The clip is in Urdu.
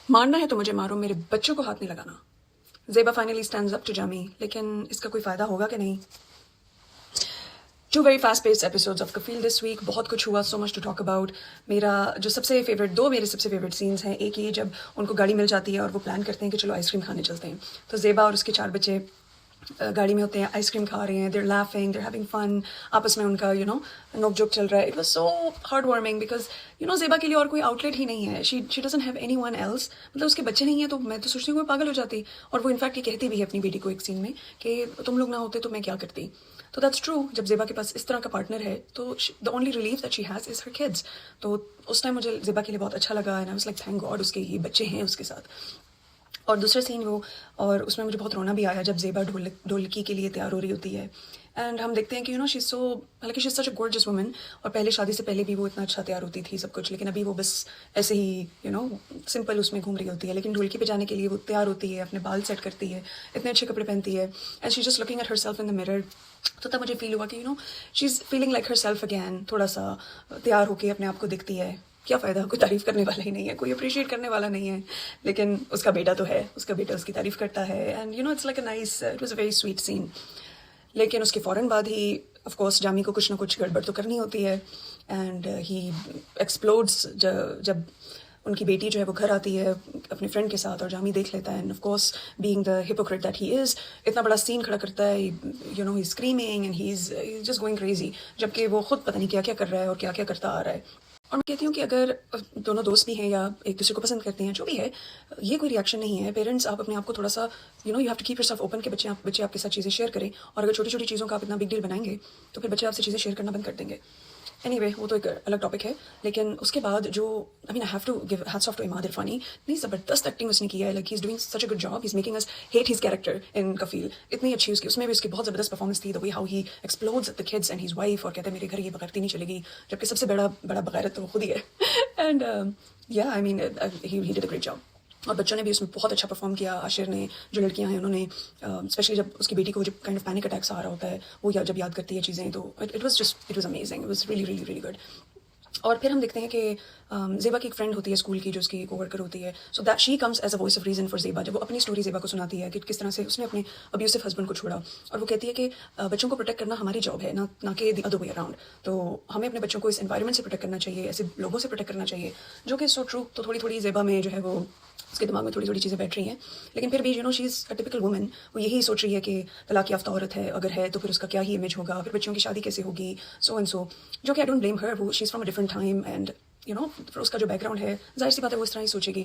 مارنا ہے تو مجھے مارو، میرے بچوں کو ہاتھ نہیں لگانا. Zeba finally stands up to Jami, لیکن اس کا کوئی فائدہ ہوگا کہ نہیں؟ Two very fast pace episodes of Kafeel this week. بہت کچھ ہوا، so much to talk about. میرا جو سب سے فیوریٹ، دو میرے سب سے فیوریٹ سینس ہیں. ایک یہ جب ان کو گاڑی مل جاتی ہے اور وہ پلان کرتے ہیں کہ چلو آئس کریم کھانے چلتے ہیں، تو زیبا اور اس کے 4 بچے گاڑی میں ہوتے ہیں، آئس کریم کھا رہے ہیں، دیر لافنگ، دیر ہیونگ فن، آپس میں ان کا نوک جوک چل رہا ہے. It was so heartwarming because Zeba کے لیے اور کوئی آؤٹ لیٹ ہی نہیں ہے. She doesn't have anyone else. مطلب اس کے بچے نہیں ہیں تو میں تو سوچتی ہوں وہ پاگل ہو جاتی. اور وہ انفیکٹ یہ کہتی بھی ہے اپنی بیٹی کو ایک سین میں کہ تم لوگ نہ ہوتے تو میں کیا کرتی. تو دیٹس ٹرو. جب زیبا کے پاس اس طرح کا پارٹنر ہے تو the only relief that she has is Hare kids. تو اس ٹائم مجھے زیبا کے لیے بہت اچھا لگا، and I was like thank God اس کے یہ بچے ہیں اس کے ساتھ. اور دوسرا سین وہ، اور اس میں مجھے بہت رونا بھی آیا جب زیبا ڈھولکی کے لیے تیار ہو رہی ہوتی ہے. اینڈ ہم دیکھتے ہیں کہ شی سو، حالانکہ شی از سچ اے گورجس وومن، اور پہلے شادی سے پہلے بھی وہ اتنا اچھا تیار ہوتی تھی سب کچھ، لیکن ابھی وہ بس ایسے ہی سمپل اس میں گھوم رہی ہوتی ہے. لیکن ڈھولکی پہ جانے کے لیے وہ تیار ہوتی ہے، اپنے بال سیٹ کرتی ہے، اتنے اچھے کپڑے پہنتی ہے، and she just looking at herself in the mirror. تو تب مجھے فیل ہوا کہ she is feeling like herself again. تھوڑا سا تیار ہو کے اپنے آپ کو دکھتی ہے. کیا فائدہ، کوئی تعریف کرنے والا ہی نہیں ہے، کوئی اپریشیٹ کرنے والا نہیں ہے. لیکن اس کا بیٹا تو ہے، اس کا بیٹا اس کی تعریف کرتا ہے، and it's like a nice, it was a very sweet scene. لیکن اس کے فوراً بعد ہی آف کورس جامی کو کچھ نہ کچھ گڑبڑ تو کرنی ہوتی ہے. اینڈ ہی ایکسپلوڈس جب ان کی بیٹی جو ہے وہ گھر آتی ہے اپنے فرینڈ کے ساتھ، اور جامی دیکھ لیتا ہے، and of course being the hypocrite that he is, اتنا بڑا سین کھڑا کرتا ہے. He is screaming and he is just going crazy, جبکہ وہ خود پتہ نہیں کیا کیا کر رہا ہے اور کیا کیا کرتا آ رہا ہے. اور میں کہتی ہوں کہ اگر دونوں دوست بھی ہیں یا ایک دوسرے کو پسند کرتے ہیں، جو بھی ہے، یہ کوئی ریئیکشن نہیں ہے. پیرنٹس، آپ اپنے آپ کو تھوڑا سا you have to keep yourself open کہ بچے آپ کے ساتھ چیزیں شیئر کریں. اور اگر چھوٹی چھوٹی چیزوں کا آپ اتنا بگ ڈیل بنائیں گے تو پھر بچے آپ سے چیزیں شیئر کرنا بند کر دیں گے. اینی وے، وہ تو ایک الگ ٹاپک ہے. لیکن اس کے بعد جو I have to give hats off to Imad Irfani. اتنی زبردست ایکٹنگ اس نے کیا ہے، like he is doing such a good job. He is making us hate his character in Kafeel. اتنی اچھی اس میں بھی اس کی بہت زبردست پرفارمنس تھی. The way how he explodes the kids and his wife, اور کہتا ہے میرے گھر یہ بغیرتی نہیں چلے گی، جبکہ سب سے بڑا بغیرت تو وہ خود ہی ہے. اینڈ یا آئی مین ہی ڈڈ اے گریٹ جاب. اور بچوں نے بھی اس میں بہت اچھا پرفارم کیا. عاشر نے، جو لڑکیاں ہیں انہوں نے، اسپیشلی جب اس کی بیٹی کو جب کائنڈ آف پینک اٹیکس آ رہا ہوتا ہے، وہ جب یاد کرتی ہے چیزیں، تو it was amazing. It was really really really good. اور پھر ہم دیکھتے ہیں کہ زیبا کی ایک فرینڈ ہوتی ہے اسکول کی، جو اس کی کو ورکر ہوتی ہے. So that she comes as a voice of reason for Zeba. جب وہ اپنی اسٹوری زیبا کو سناتی ہے کہ کس طرح سے اس نے اپنے ابیوسو ہسبینڈ کو چھوڑا، اور وہ کہتی ہے کہ بچوں کو پروٹیکٹ کرنا ہماری جاب ہے، نہ کہ دی ادر وے اراؤنڈ. تو ہمیں اپنے بچوں کو اس انوائرمنٹ سے پروٹیکٹ کرنا چاہیے، ایسے لوگوں سے پروٹیکٹ کرنا چاہیے، جو کہ سو ٹرو. تو تھوڑی تھوڑی زیبا میں جو ہے وہ اس کے دماغ میں تھوڑی تھوڑی چیزیں بیٹھ رہی ہیں. لیکن پھر بھی شی از اے ٹپیکل وومن. وہ یہی سوچ رہی ہے کہ طلاق یافتہ عورت ہے، اگر ہے تو پھر اس کا کیا ہی امیج ہوگا، پھر بچوں کی شادی کیسے ہوگی، سو اینڈ سو. جو کہ آئی ڈونٹ بلیم ہر، وہ she is from a different time, and پھر اس کا جو بیک گراؤنڈ ہے، ظاہر سی بات ہے وہ اس طرح ہی سوچے گی.